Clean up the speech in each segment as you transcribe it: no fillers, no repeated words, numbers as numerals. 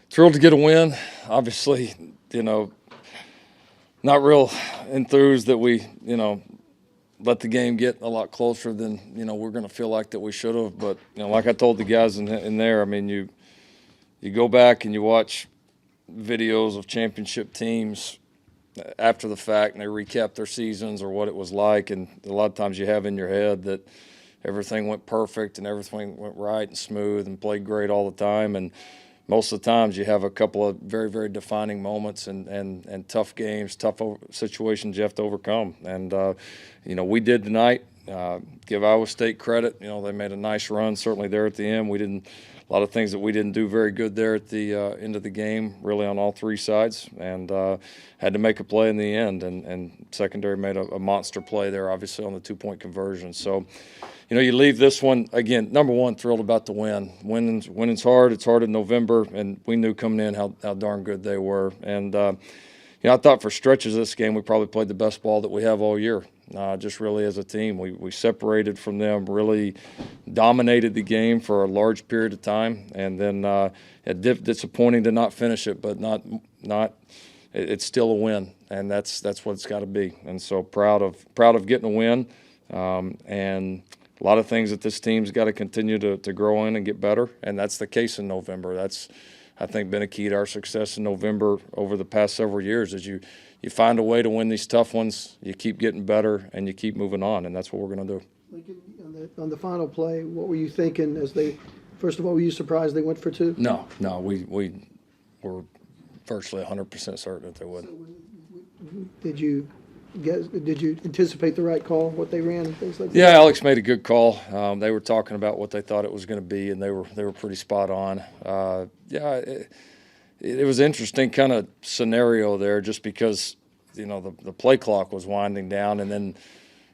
Thrilled to get a win. Obviously, not real enthused that we, let the game get a lot closer than, we're going to feel like that we should have. But, like I told the guys in there, I mean, you go back and you watch videos of championship teams after the fact and they recap their seasons or what it was like. And a lot of times you have in your head that everything went perfect and everything went right and smooth and played great all the time. And most of the times you have a couple of very, very defining moments and tough games, tough situations you have to overcome. And, we did tonight. Give Iowa State credit. They made a nice run, certainly there at the end. A lot of things that we didn't do very good there at the end of the game, really on all three sides, and had to make a play in the end. And secondary made a monster play there, obviously, on the 2-point conversion. So, you leave this one, again, number one, thrilled about the win. Winning's hard. It's hard in November, and we knew coming in how darn good they were. And, I thought for stretches of this game we probably played the best ball that we have all year. Just really as a team. We separated from them, really dominated the game for a large period of time, and then disappointing to not finish it, but it's still a win, and that's what it's got to be. And so proud of getting a win, and a lot of things that this team's got to continue to grow in and get better, and that's the case in November. That's, I think, been a key to our success in November over the past several years. Is you find a way to win these tough ones, you keep getting better, and you keep moving on, and that's what we're going to do. Lincoln, on the final play, what were you thinking first of all, were you surprised they went for two? No, we were virtually 100% certain that they would. So did you anticipate the right call, what they ran and things like that? Yeah, Alex made a good call. They were talking about what they thought it was going to be, and they were pretty spot on. It was an interesting kind of scenario there, just because the play clock was winding down, and then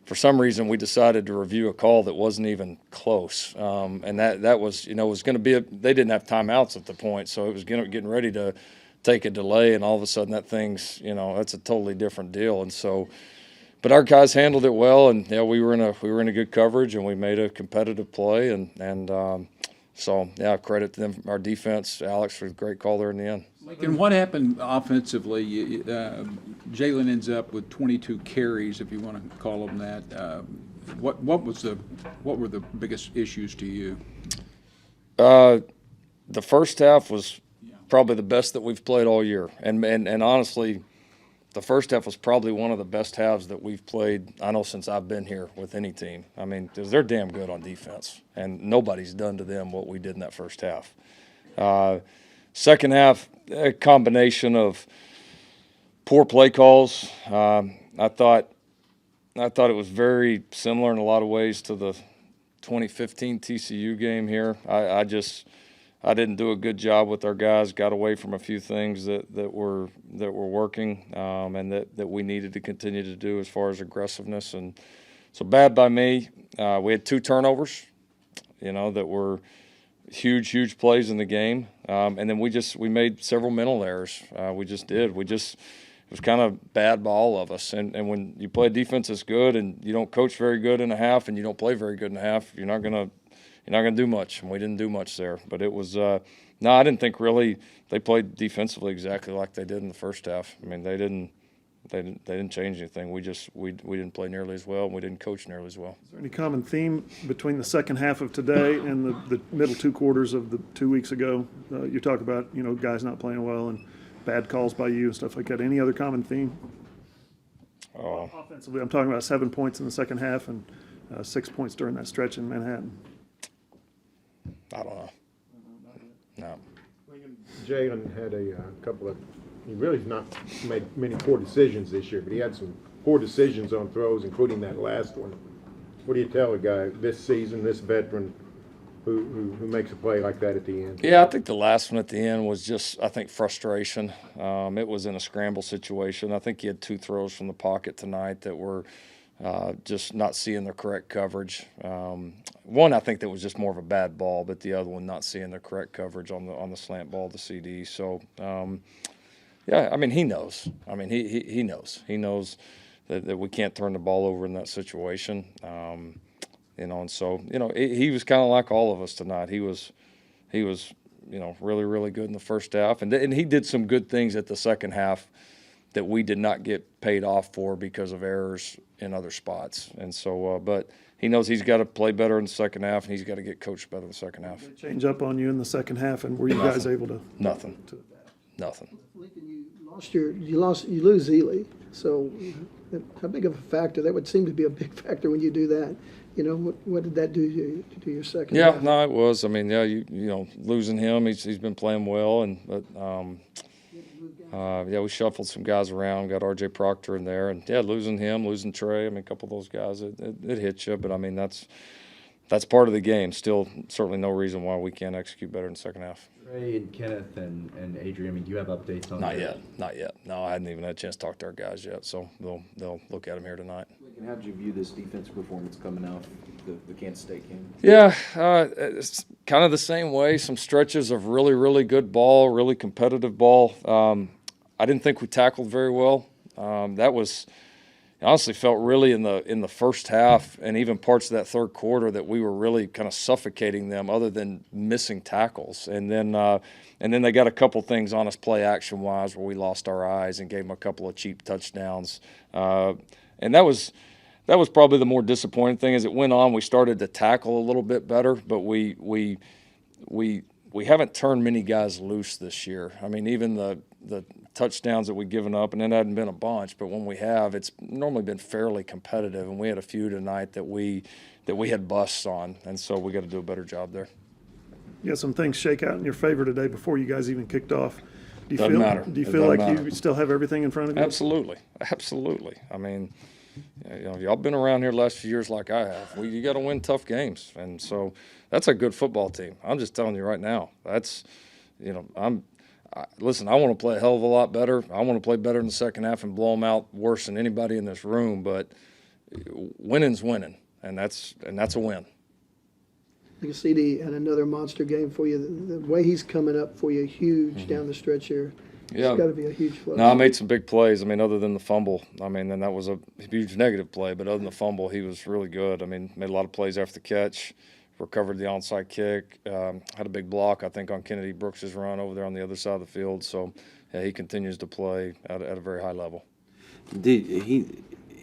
for some reason we decided to review a call that wasn't even close, and that was was going to be they didn't have timeouts at the point, so it was getting ready to take a delay, and all of a sudden that thing's that's a totally different deal. And so, but our guys handled it well, and we were in a good coverage, and we made a competitive play, and so credit to them, our defense, Alex, for a great call there in the end. And what happened offensively? Jalen ends up with 22 carries, if you want to call them that. What were the biggest issues to you? The first half was probably the best that we've played all year, and honestly, the first half was probably one of the best halves that we've played, I know, since I've been here with any team. I mean, because they're damn good on defense, and nobody's done to them what we did in that first half. Second half, a combination of poor play calls. I thought it was very similar in a lot of ways to the 2015 TCU game here. I didn't do a good job with our guys. Got away from a few things that were working, and that we needed to continue to do as far as aggressiveness. And so bad by me. We had 2 turnovers, that were huge plays in the game, and then we made several mental errors. We just did. It was kind of bad by all of us. And when you play defense that's good and you don't coach very good in a half and you don't play very good in a half, you're not gonna do much, and we didn't do much there. But it was I didn't think really they played defensively exactly like they did in the first half. I mean, they didn't change anything. We didn't play nearly as well, and we didn't coach nearly as well. Is there any common theme between the second half of today and the middle 2 quarters of the 2 weeks ago? You talk about guys not playing well and bad calls by you and stuff like that. Any other common theme? Offensively, I'm talking about 7 points in the second half and 6 points during that stretch in Manhattan. I don't know. No. Jalen had a couple of, he really has not made many poor decisions this year, but he had some poor decisions on throws, including that last one. What do you tell a guy this season, this veteran, who makes a play like that at the end? Yeah, I think the last one at the end was just, I think, frustration. It was in a scramble situation. I think he had 2 throws from the pocket tonight that were just not seeing the correct coverage. One, I think that was just more of a bad ball, but the other one not seeing the correct coverage on the slant ball, the CD. So, I mean, he knows. I mean, he knows. He knows that we can't turn the ball over in that situation. And so, he was kind of like all of us tonight. He was really, really good in the first half. And he did some good things at the second half that we did not get paid off for because of errors in other spots. And so, but he knows he's got to play better in the second half, and he's got to get coached better in the second half. Change up on you in the second half, and were you guys able to? Nothing. to- Nothing. Lincoln, you lose Ely, so how big of a factor? That would seem to be a big factor when you do that. You know, what did that do to your second Yeah, half? no, it was. I mean, yeah, you know, losing him, he's been playing well, but yeah, we shuffled some guys around, got R.J. Proctor in there, and yeah, losing him, losing Trey. I mean, a couple of those guys, it hits you, but I mean, that's part of the game. Still, certainly no reason why we can't execute better in the second half. Ray and Kenneth and Adrian, I mean, do you have updates on Not that? yet, not yet. No, I hadn't even had a chance to talk to our guys yet, so they'll look at them here tonight. And how did you view this defensive performance coming out of the Kansas State game? Yeah, it's kind of the same way. Some stretches of really, really good ball, really competitive ball. I didn't think we tackled very well. That was honestly felt really in the first half and even parts of that third quarter that we were really kind of suffocating them, other than missing tackles. And then they got a couple things on us play action wise where we lost our eyes and gave them a couple of cheap touchdowns. And that was probably the more disappointing thing. As it went on, we started to tackle a little bit better, but we haven't turned many guys loose this year. I mean, even the touchdowns that we've given up, and it hadn't been a bunch, but when we have, it's normally been fairly competitive, and we had a few tonight that we had busts on, and so we got to do a better job there. You had some things shake out in your favor today before you guys even kicked off. Do you Doesn't feel, matter. Do you It feel like doesn't you matter. still have everything in front of you? Absolutely. I mean, y'all been around here the last few years like I have. You got to win tough games, and so that's a good football team. I'm just telling you right now. That's, listen, I want to play a hell of a lot better. I want to play better in the second half and blow them out worse than anybody in this room. But winning's winning, and that's a win. I can see CD had another monster game for you. The way he's coming up for you, huge down the stretch here. Yeah. It's got to be a huge plus. No, I made some big plays. I mean, other than the fumble, and that was a huge negative play. But other than the fumble, he was really good. I mean, made a lot of plays after the catch, recovered the onside kick, had a big block, I think, on Kennedy Brooks's run over there on the other side of the field. So, yeah, he continues to play at a very high level.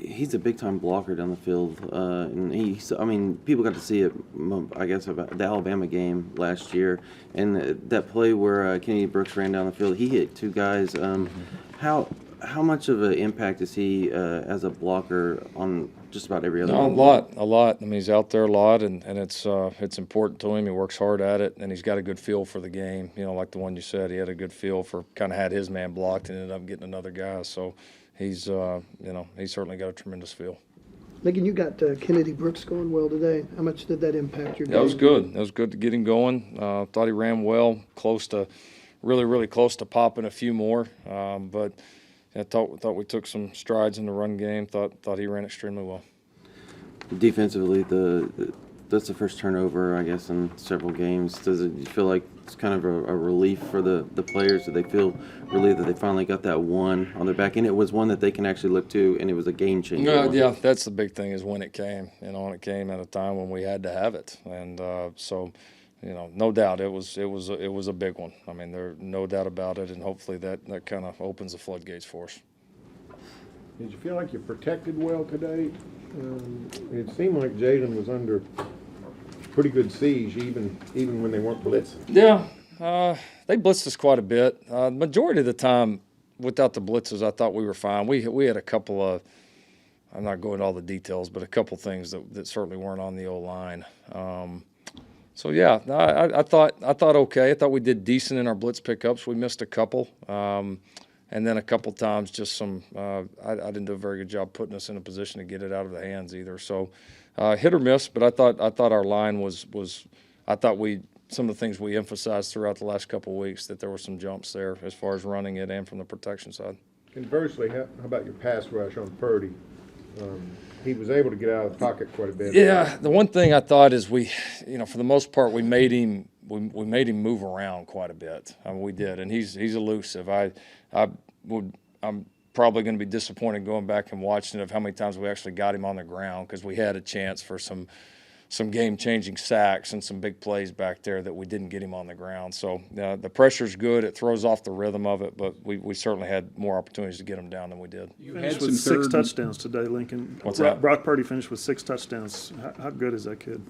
He's a big time blocker down the field, and people got to see it, I guess, about the Alabama game last year, and that play where Kennedy Brooks ran down the field, he hit two guys. How much of an impact is he as a blocker on just about every other? No, a lot. I mean, he's out there a lot, and it's important to him. He works hard at it, and he's got a good feel for the game. Like the one you said, he had a good feel for, kind of had his man blocked and ended up getting another guy. So he's certainly got a tremendous feel. Lincoln, you got Kennedy Brooks going well today. How much did that impact your game? That was good. That was good to get him going. Thought he ran well, really, really close to popping a few more. But I thought we took some strides in the run game. Thought he ran extremely well. Defensively, that's the first turnover, I guess, in several games. Does it feel like it's kind of a relief for the players? Do they feel relieved that they finally got that one on their back? And it was one that they can actually look to, and it was a game changer. Yeah, that's the big thing, is when it came. When it came at a time when we had to have it, and so, no doubt it was a big one. I mean, there's no doubt about it, and hopefully that kind of opens the floodgates for us. Did you feel like you protected well today? It seemed like Jalen was under pretty good siege, even when they weren't blitzing. Yeah, they blitzed us quite a bit. Majority of the time, without the blitzes, I thought we were fine. We had a couple of, I'm not going into all the details, but a couple things that certainly weren't on the O-line. So yeah, I thought okay. I thought we did decent in our blitz pickups. We missed a couple, and then a couple times just some. I didn't do a very good job putting us in a position to get it out of the hands either. So hit or miss, but I thought our line was. I thought some of the things we emphasized throughout the last couple of weeks, that there were some jumps there as far as running it and from the protection side. Conversely, how about your pass rush on Purdy? He was able to get out of the pocket quite a bit. Yeah, the one thing I thought is we, for the most part, we made him move around quite a bit. I mean, we did, and he's elusive. I'm probably going to be disappointed going back and watching of how many times we actually got him on the ground, because we had a chance for some some game-changing sacks and some big plays back there that we didn't get him on the ground. So the pressure's good. It throws off the rhythm of it, but we certainly had more opportunities to get him down than we did. You Finished had some with 6 third and- touchdowns today, Lincoln. What's that? Brock Purdy finished with 6 touchdowns. How good is that kid?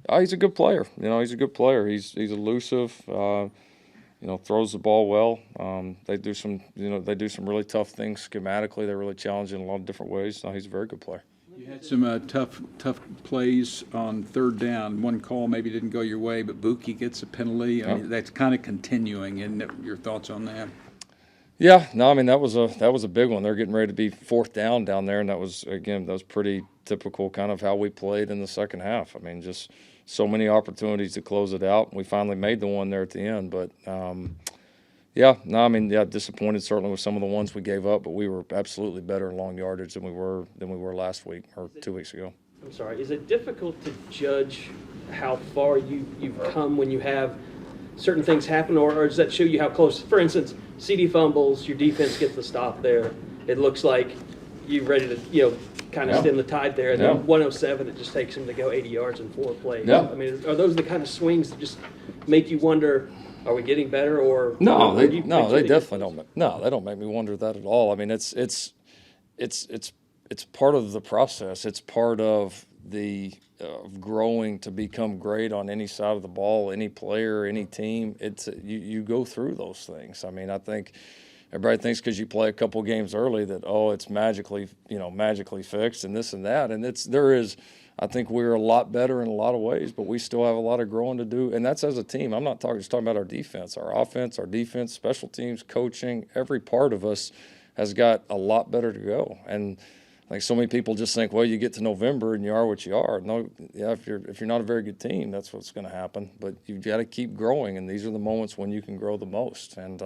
Oh, he's a good player. He's a good player. He's elusive. Throws the ball well. They do some really tough things schematically. They're really challenging in a lot of different ways. No, he's a very good player. You had some tough plays on third down. One call maybe didn't go your way, but Buki gets a penalty. I mean, that's kind of continuing, isn't it? Your thoughts on that? Yeah, no, I mean that was a big one. They're getting ready to be fourth down there, and that was pretty typical kind of how we played in the second half. I mean, just so many opportunities to close it out. We finally made the one there at the end, but disappointed certainly with some of the ones we gave up, but we were absolutely better in long yardage than we were last week or 2 weeks ago. I'm sorry, is it difficult to judge how far you've come when you have certain things happen, or does that show you how close? For instance, CD fumbles, your defense gets the stop there. It looks like you're ready to, kind of stem the tide there. And then 107, it just takes him to go 80 yards in 4 plays. Yeah. I mean, are those the kind of swings that just make you wonder, are we getting better, or No, or they do you definitely don't. No, they don't make me wonder that at all. I mean, it's part of the process. It's part of the of growing to become great on any side of the ball, any player, any team. It's you go through those things. I mean, I think everybody thinks because you play a couple games early that it's magically fixed and this and that, and I think we're a lot better in a lot of ways, but we still have a lot of growing to do, and that's as a team. I'm not just talking about our defense, our offense, our defense, special teams, coaching. Every part of us has got a lot better to go. And I think so many people just think, well, you get to November and you are what you are. No, if you're not a very good team, that's what's going to happen. But you've got to keep growing, and these are the moments when you can grow the most. And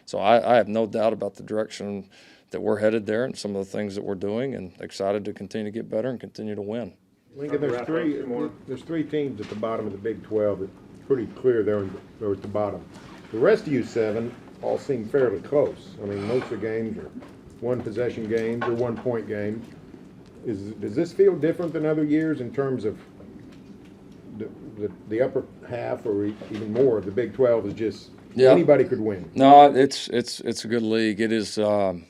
so I have no doubt about the direction that we're headed there and some of the things that we're doing, and excited to continue to get better and continue to win. Lincoln, there's three teams at the bottom of the Big 12 that pretty clear they're at the bottom. The rest of you 7 all seem fairly close. I mean, most of the games are one-possession games or one-point games. Does this feel different than other years in terms of the upper half or even more of the Big 12 is just anybody could win? No, it's a good league. It is. It's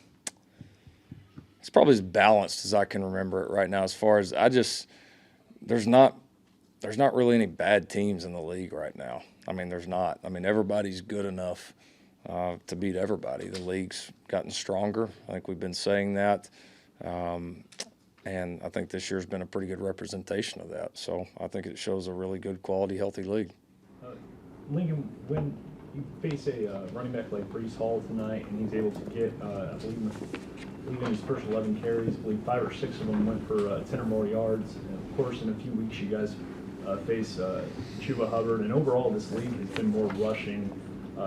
probably as balanced as I can remember it right now. As far as there's not really any bad teams in the league right now. I mean, there's not. I mean, everybody's good enough to beat everybody. The league's gotten stronger. I think we've been saying that. And I think this year's been a pretty good representation of that. So I think it shows a really good, quality, healthy league. Lincoln, when you face a running back like Brees Hall tonight, and he's able to get, I believe in his first 11 carries, I believe 5 or 6 of them went for 10 or more yards. And of course, in a few weeks, you guys face Chuba Hubbard, and overall, this league has been more rushing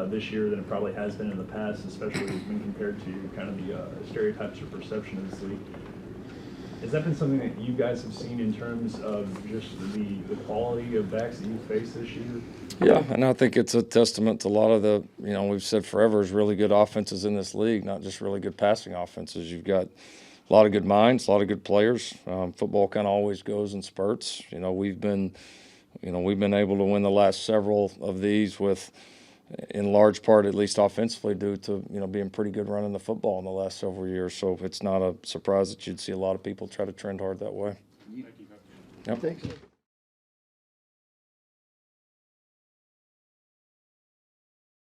this year than it probably has been in the past, especially when compared to kind of the stereotypes or perception of this league. Has that been something that you guys have seen in terms of just the quality of backs that you face this year? Yeah, and I think it's a testament to a lot of the, we've said forever, is really good offenses in this league, not just really good passing offenses. You've got a lot of good minds, a lot of good players. Football kind of always goes in spurts. We've been able to win the last several of these with, in large part, at least offensively, due to being pretty good running the football in the last several years. So it's not a surprise that you'd see a lot of people try to trend hard that way. Thanks.